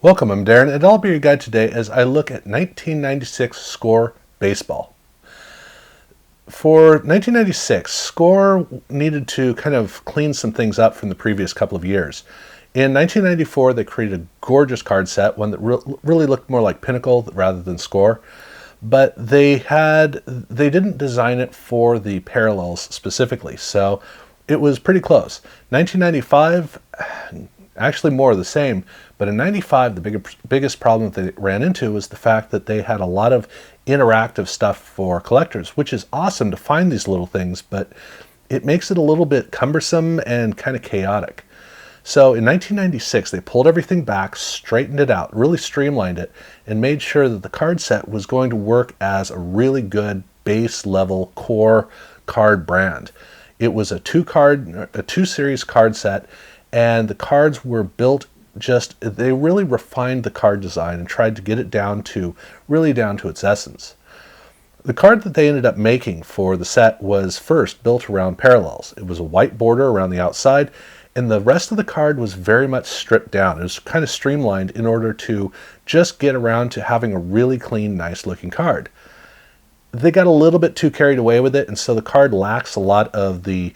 Welcome, I'm Darren, and I'll be your guide today as I look at 1996 Score Baseball. For 1996, Score needed to kind of clean some things up from the previous couple of years. In 1994, they created a gorgeous card set, one that really looked more like Pinnacle rather than Score. But they didn't design it for the parallels specifically, so it was pretty close. 1995, actually more of the same, but in 95 the biggest problem that they ran into was the fact that they had a lot of interactive stuff for collectors, which is awesome to find these little things, but it makes it a little bit cumbersome and kind of chaotic. So in 1996 they pulled everything back, straightened it out, really streamlined it, and made sure that the card set was going to work as a really good base level core card brand. It was a two series card set, and the cards were built they really refined the card design and tried to get it down to its essence. The card that they ended up making for the set was first built around parallels. It was a white border around the outside, and the rest of the card was very much stripped down. It was kind of streamlined in order to just get around to having a really clean, nice looking card. They got a little bit too carried away with it, and so the card lacks a lot of the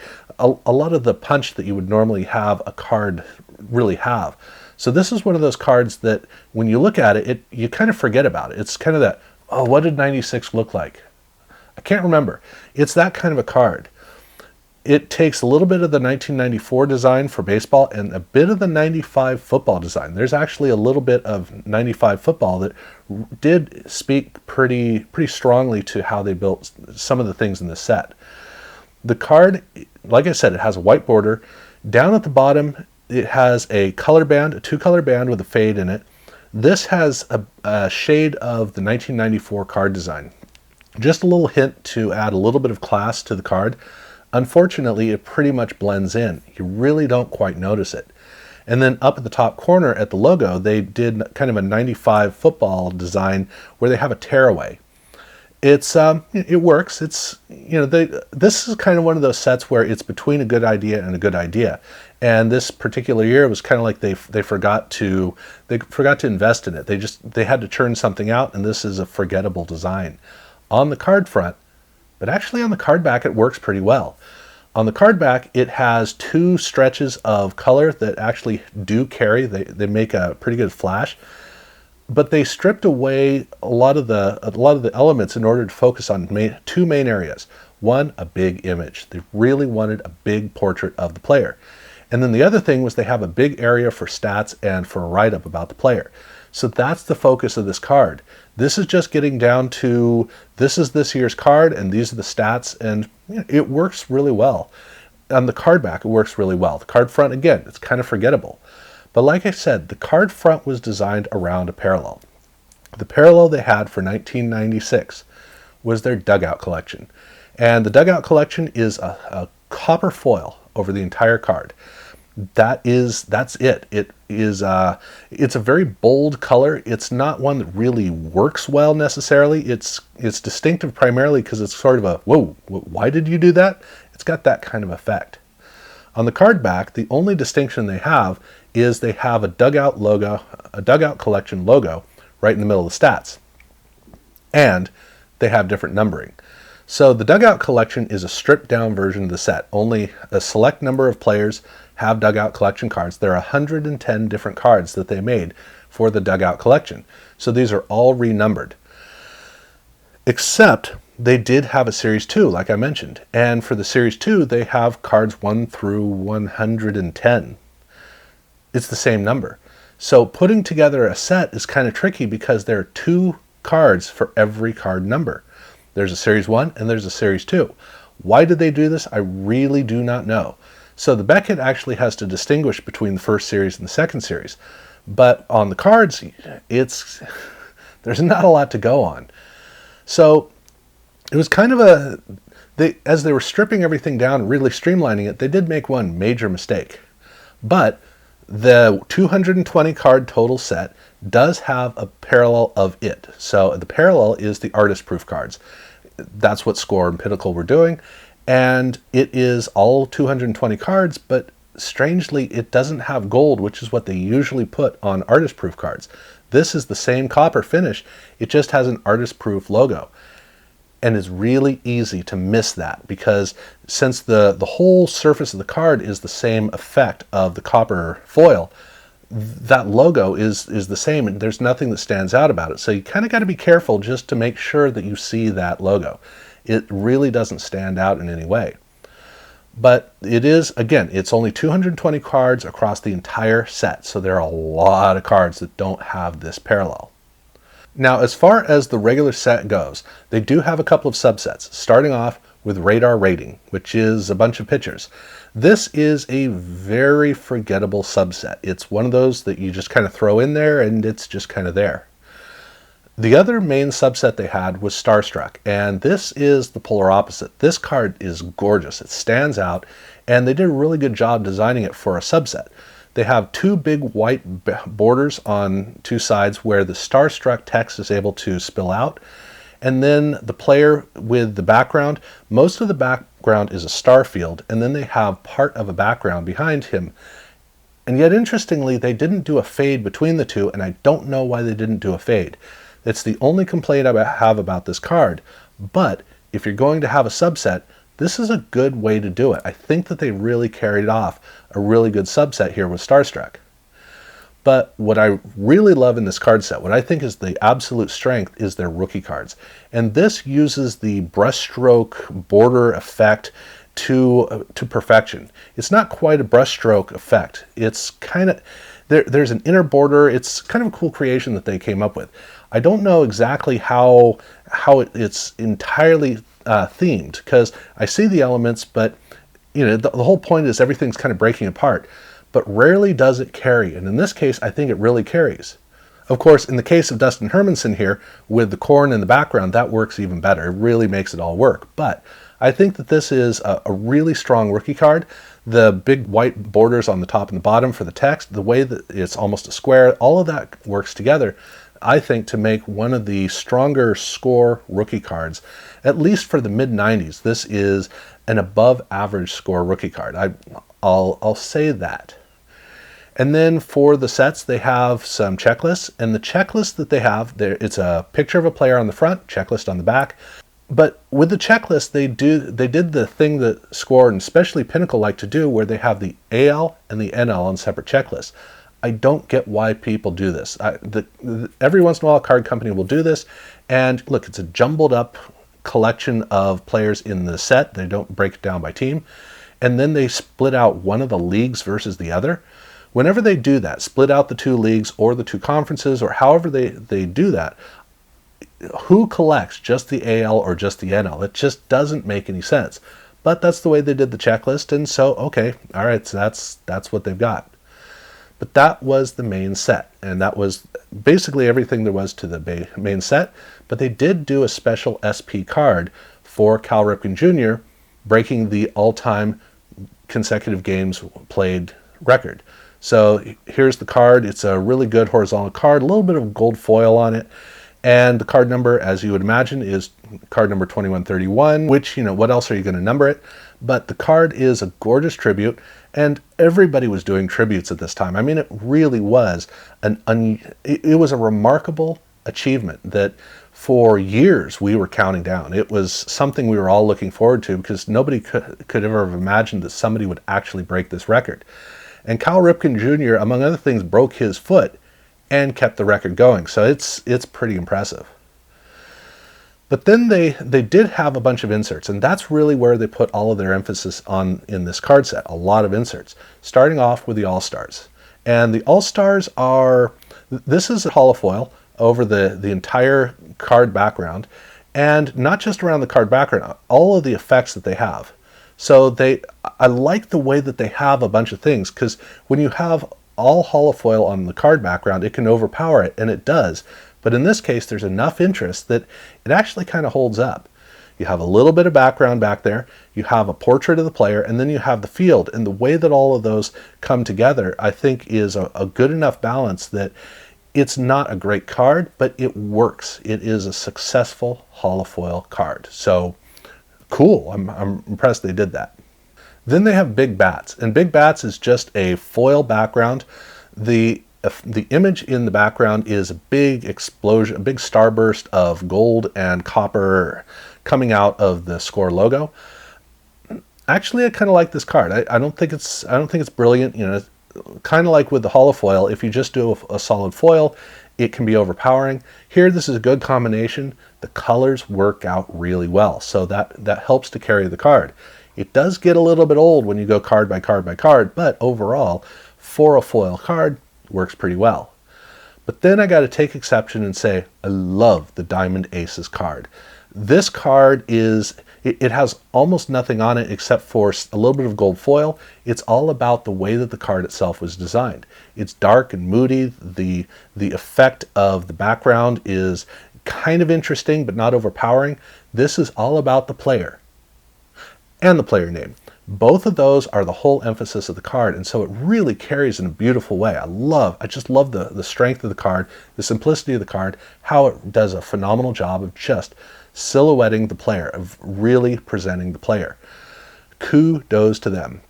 punch that you would normally have a card really have. So this is one of those cards that when you look at it, you kind of forget about it. It's kind of that, oh, what did 96 look like? I can't remember. It's that kind of a card. It takes a little bit of the 1994 design for baseball and a bit of the 95 football design. There's actually a little bit of 95 football that did speak pretty strongly to how they built some of the things in the set. The card, like I said, it has a white border. Down at the bottom, it has a color band, a two-color band with a fade in it. This has a shade of the 1994 card design. Just a little hint to add a little bit of class to the card. Unfortunately, it pretty much blends in. You really don't quite notice it. And then up at the top corner at the logo, they did kind of a 95 football design where they have a tearaway. It works. This is kind of one of those sets where it's between a good idea and a good idea. And this particular year was kind of like they forgot to invest in it. They had to churn something out, and this is a forgettable design. On the card front, but actually on the card back it works pretty well. On the card back it has two stretches of color that actually do carry. They make a pretty good flash. But they stripped away a lot of the elements in order to focus on two main areas. One, a big image. They really wanted a big portrait of the player. And then the other thing was they have a big area for stats and for a write-up about the player. So that's the focus of this card. This is just getting down to, this is this year's card and these are the stats, and it works really well. On the card back, it works really well. The card front, again, it's kind of forgettable. But like I said, the card front was designed around a parallel. The parallel they had for 1996 was their Dugout Collection. And the Dugout Collection is a copper foil over the entire card. That's it. It's a very bold color. It's not one that really works well necessarily. It's distinctive primarily because it's sort of a, whoa, why did you do that? It's got that kind of effect. On the card back, the only distinction they have is they have a Dugout Collection logo right in the middle of the stats. And they have different numbering. So the Dugout Collection is a stripped down version of the set. Only a select number of players have Dugout Collection cards. There are 110 different cards that they made for the Dugout Collection. So these are all renumbered. Except they did have a Series 2, like I mentioned. And for the Series 2, they have cards 1 through 110. It's the same number. So putting together a set is kind of tricky because there are two cards for every card number. There's a Series 1 and there's a Series 2. Why did they do this? I really do not know. So the Beckett actually has to distinguish between the first series and the second series. But on the cards, there's not a lot to go on. So it was kind of as they were stripping everything down, really streamlining it, they did make one major mistake. But the 220 card total set does have a parallel of it. So the parallel is the artist proof cards. That's what Score and Pinnacle were doing. And it is all 220 cards, but strangely, it doesn't have gold, which is what they usually put on artist proof cards. This is the same copper finish, it just has an artist proof logo. And it's really easy to miss that, because since the whole surface of the card is the same effect of the copper foil, that logo is the same, and there's nothing that stands out about it. So you kind of got to be careful just to make sure that you see that logo. It really doesn't stand out in any way. But it is, again, it's only 220 cards across the entire set, so there are a lot of cards that don't have this parallel. Now, as far as the regular set goes, they do have a couple of subsets, starting off with Radar Rating, which is a bunch of pictures. This is a very forgettable subset. It's one of those that you just kind of throw in there and it's just kind of there. The other main subset they had was Starstruck, and this is the polar opposite. This card is gorgeous, it stands out, and they did a really good job designing it for a subset. They have two big white borders on two sides where the Starstruck text is able to spill out, and then the player with the background, most of the background is a star field, and then they have part of a background behind him. And yet, interestingly, they didn't do a fade between the two, and I don't know why they didn't do a fade. It's the only complaint I have about this card, but if you're going to have a subset, this is a good way to do it. I think that they really carried off a really good subset here with Starstruck. But what I really love in this card set, what I think is the absolute strength, is their rookie cards. And this uses the brushstroke border effect to perfection. It's not quite a brushstroke effect. It's kind of, there's an inner border. It's kind of a cool creation that they came up with. I don't know exactly how it's entirely themed, because I see the elements, but you know, the whole point is everything's kind of breaking apart, but rarely does it carry. And in this case, I think it really carries. Of course, in the case of Dustin Hermanson here, with the corn in the background, that works even better. It really makes it all work. But I think that this is a really strong rookie card. The big white borders on the top and the bottom for the text, the way that it's almost a square, all of that works together, I think, to make one of the stronger score rookie cards, at least for the mid-90s. This is an above average score rookie card. I'll say that. And then for the sets, they have some checklists, and the checklist that they have there, it's a picture of a player on the front, checklist on the back. But with the checklist, they did the thing that Score and especially Pinnacle like to do, where they have the AL and the NL on separate checklists. I don't get why people do this. Every once in a while, a card company will do this, and look, it's a jumbled up collection of players in the set. They don't break it down by team, and then they split out one of the leagues versus the other. Whenever they do that, split out the two leagues or the two conferences, or however they do that, who collects just the AL or just the NL? It just doesn't make any sense. But that's the way they did the checklist, and so, okay, all right, so that's what they've got. But that was the main set, and that was basically everything there was to the main set. But they did do a special SP card for Cal Ripken Jr., breaking the all-time consecutive games played record. So here's the card. It's a really good horizontal card, a little bit of gold foil on it. And the card number, as you would imagine, is card number 2131, which, you know, what else are you going to number it? But the card is a gorgeous tribute, and everybody was doing tributes at this time. I mean, it really was it was a remarkable achievement that for years we were counting down. It was something we were all looking forward to, because nobody could ever have imagined that somebody would actually break this record. And Cal Ripken Jr., among other things, broke his foot and kept the record going. So it's pretty impressive. But then they did have a bunch of inserts, and that's really where they put all of their emphasis on in this card set, a lot of inserts, starting off with the All-Stars. And the All-Stars are, this is a holofoil over the entire card background, and not just around the card background, all of the effects that they have. So I like the way that they have a bunch of things, because when you have all holofoil on the card background, it can overpower it, and it does. But in this case, there's enough interest that it actually kind of holds up. You have a little bit of background back there, you have a portrait of the player, and then you have the field. And the way that all of those come together, I think, is a good enough balance that it's not a great card, but it works. It is a successful holofoil card. So cool, I'm impressed they did that. Then they have Big Bats, and Big Bats is just a foil background. The image in the background is a big explosion, a big starburst of gold and copper coming out of the Score logo. Actually, I kind of like this card. I don't think it's brilliant. You know, kind of like with the holofoil. If you just do a solid foil, it can be overpowering. Here, this is a good combination. The colors work out really well, so that helps to carry the card. It does get a little bit old when you go card by card by card, but overall, for a foil card, works pretty well. But then I got to take exception and say, I love the Diamond Aces card. This card it has almost nothing on it except for a little bit of gold foil. It's all about the way that the card itself was designed. It's dark and moody. The effect of the background is kind of interesting, but not overpowering. This is all about the player and the player name. Both of those are the whole emphasis of the card, and so it really carries in a beautiful way. I just love the strength of the card, the simplicity of the card, how it does a phenomenal job of just silhouetting the player, of really presenting the player. Kudos to them.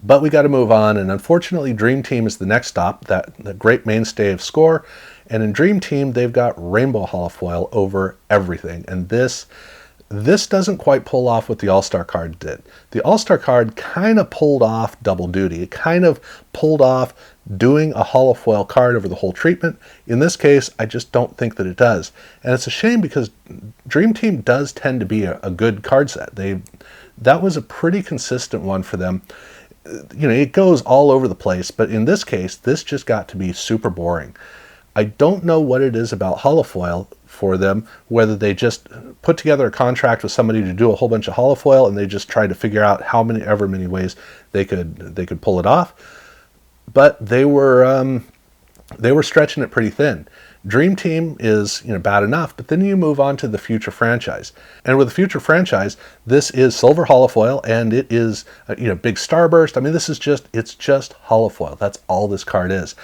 But we got to move on, and unfortunately Dream Team is the next stop, the great mainstay of Score. And in Dream Team, they've got rainbow holofoil over everything, and this doesn't quite pull off what the All-Star card did. The All-Star card kind of pulled off double duty. It kind of pulled off doing a holofoil card over the whole treatment. In this case, I just don't think that it does. And it's a shame because Dream Team does tend to be a good card set. That was a pretty consistent one for them. You know, it goes all over the place, but in this case, this just got to be super boring. I don't know what it is about holofoil for them, whether they just put together a contract with somebody to do a whole bunch of holofoil and they just try to figure out ever many ways they could pull it off. But they were stretching it pretty thin. Dream Team is, you know, bad enough, but then you move on to the Future franchise. And with the Future franchise, this is silver holofoil, and it is, you know, big starburst. I mean, it's just holofoil. That's all this card is.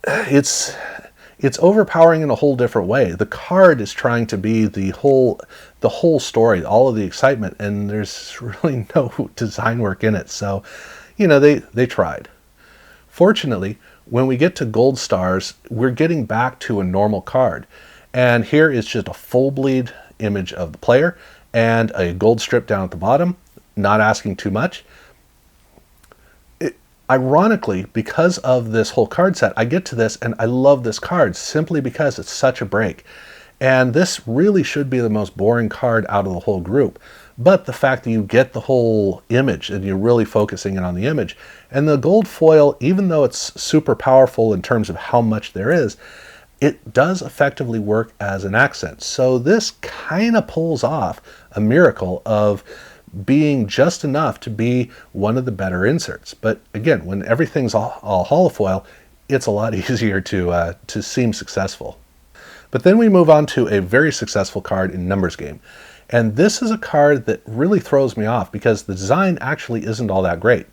It's overpowering in a whole different way. The card is trying to be the whole story, all of the excitement, and there's really no design work in it. So, you know, they tried. Fortunately, when we get to Gold Stars, we're getting back to a normal card. And here is just a full bleed image of the player and a gold strip down at the bottom, not asking too much. Ironically, because of this whole card set, I get to this and I love this card simply because it's such a break. And this really should be the most boring card out of the whole group. But the fact that you get the whole image and you're really focusing in on the image, and the gold foil, even though it's super powerful in terms of how much there is, it does effectively work as an accent. So this kind of pulls off a miracle of being just enough to be one of the better inserts. But again, when everything's all holofoil, it's a lot easier to seem successful. But then we move on to a very successful card in Numbers Game. And this is a card that really throws me off because the design actually isn't all that great.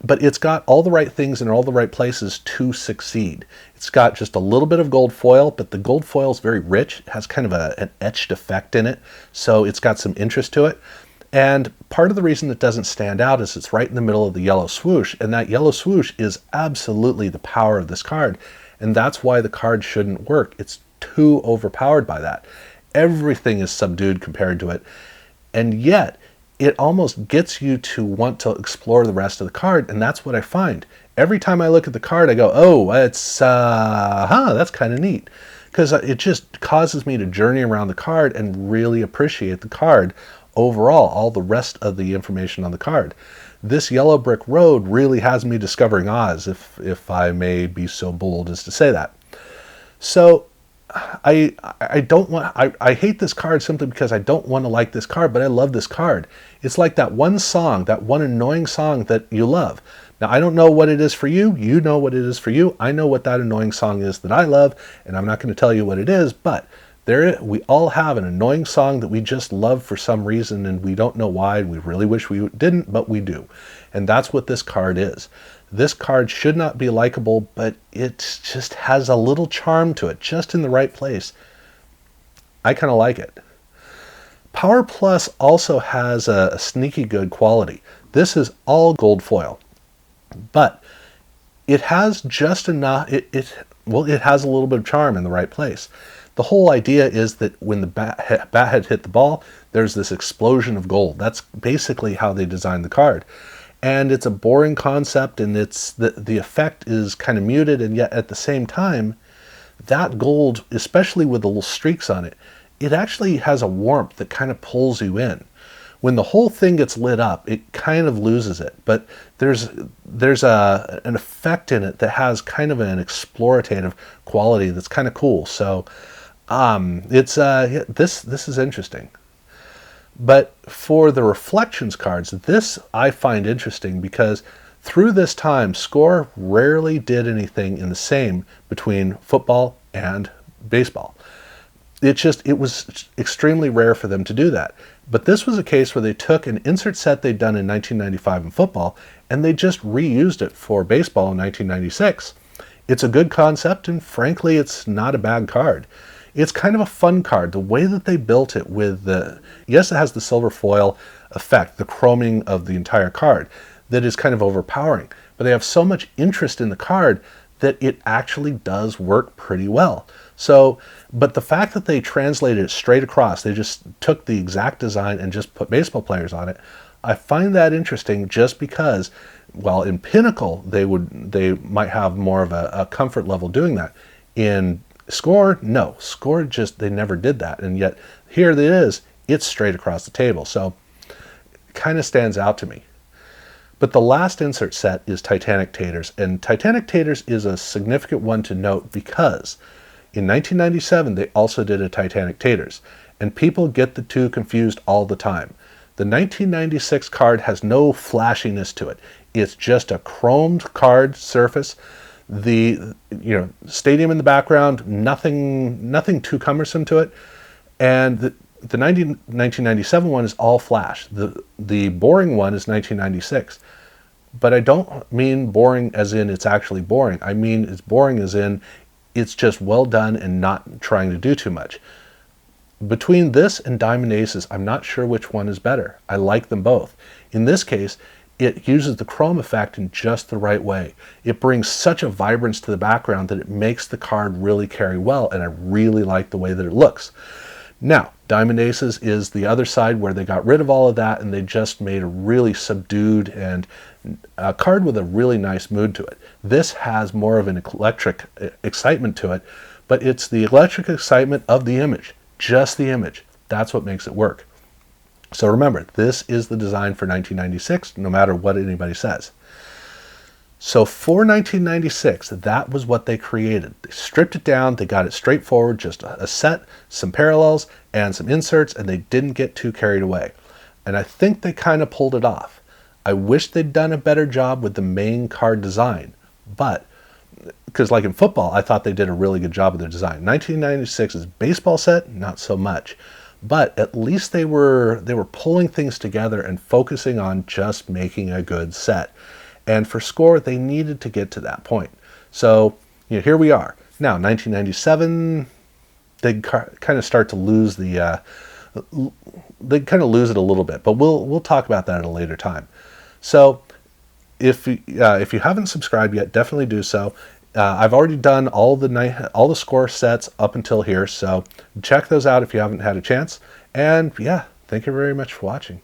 But it's got all the right things in all the right places to succeed. It's got just a little bit of gold foil, but the gold foil is very rich. It has kind of an etched effect in it, so it's got some interest to it. And part of the reason it doesn't stand out is it's right in the middle of the yellow swoosh, and that yellow swoosh is absolutely the power of this card. And that's why the card shouldn't work. It's too overpowered by that. Everything is subdued compared to it, and yet it almost gets you to want to explore the rest of the card, and that's what I find. Every time I look at the card, I go, oh, it's, that's kind of neat. Because it just causes me to journey around the card and really appreciate the card overall, all the rest of the information on the card. This Yellow Brick Road really has me discovering Oz, if I may be so bold as to say that. So I hate this card simply because I don't want to like this card, but I love this card. It's like that one song, that one annoying song that you love. Now, I don't know what it is for you. You know what it is for you. I know what that annoying song is that I love, and I'm not going to tell you what it is, but we all have an annoying song that we just love for some reason, and we don't know why, and we really wish we didn't, but we do. And that's what this card is. This card should not be likable, but it just has a little charm to it, just in the right place. I kind of like it. Power Plus also has a sneaky good quality. This is all gold foil, but it has just enough. It has a little bit of charm in the right place. The whole idea is that when the bat head hit the ball, there's this explosion of gold. That's basically how they designed the card. And it's a boring concept, and it's the effect is kind of muted, and yet at the same time, that gold, especially with the little streaks on it, it actually has a warmth that kind of pulls you in. When the whole thing gets lit up, it kind of loses it. But there's an effect in it that has kind of an explorative quality that's kind of cool. So this is interesting. But for the Reflections cards, this I find interesting because through this time, Score rarely did anything in the same between football and baseball. It was extremely rare for them to do that. But this was a case where they took an insert set they'd done in 1995 in football and they just reused it for baseball in 1996. It's a good concept, and frankly, it's not a bad card. It's kind of a fun card. The way that they built it with yes, it has the silver foil effect, the chroming of the entire card, that is kind of overpowering. But they have so much interest in the card that it actually does work pretty well. So, but the fact that they translated it straight across, they just took the exact design and just put baseball players on it, I find that interesting just because, while in Pinnacle they might have more of a comfort level doing that. In Score, no. Score they never did that. And yet here it is, it's straight across the table. So it kind of stands out to me. But the last insert set is Titanic Taters. And Titanic Taters is a significant one to note because in 1997 they also did a Titanic Taters. And people get the two confused all the time. The 1996 card has no flashiness to it. It's just a chromed card surface. The stadium in the background, nothing too cumbersome to it, and the 1997 one is all flash. The boring one is 1996, but I don't mean boring as in it's actually boring. I mean it's boring as in it's just well done and not trying to do too much. Between this and Diamond Aces, I'm not sure which one is better. I like them both. In this case, it uses the chrome effect in just the right way. It brings such a vibrance to the background that it makes the card really carry well, and I really like the way that it looks. Now, Diamond Aces is the other side where they got rid of all of that and they just made a really subdued and a card with a really nice mood to it. This has more of an electric excitement to it, but it's the electric excitement of the image, just the image. That's what makes it work. So remember, this is the design for 1996, no matter what anybody says. So for 1996, that was what they created. They stripped it down, they got it straightforward, just a set, some parallels, and some inserts, and they didn't get too carried away. And I think they kind of pulled it off. I wish they'd done a better job with the main card design, but because like in football, I thought they did a really good job with their design. 1996's baseball set, not so much. But at least they were pulling things together and focusing on just making a good set. And for Score, they needed to get to that point. So here we are. Now, 1997, they kind of start to lose they kind of lose it a little bit. But we'll talk about that at a later time. So if you haven't subscribed yet, definitely do so. I've already done all the Score sets up until here, so check those out if you haven't had a chance. And yeah, thank you very much for watching.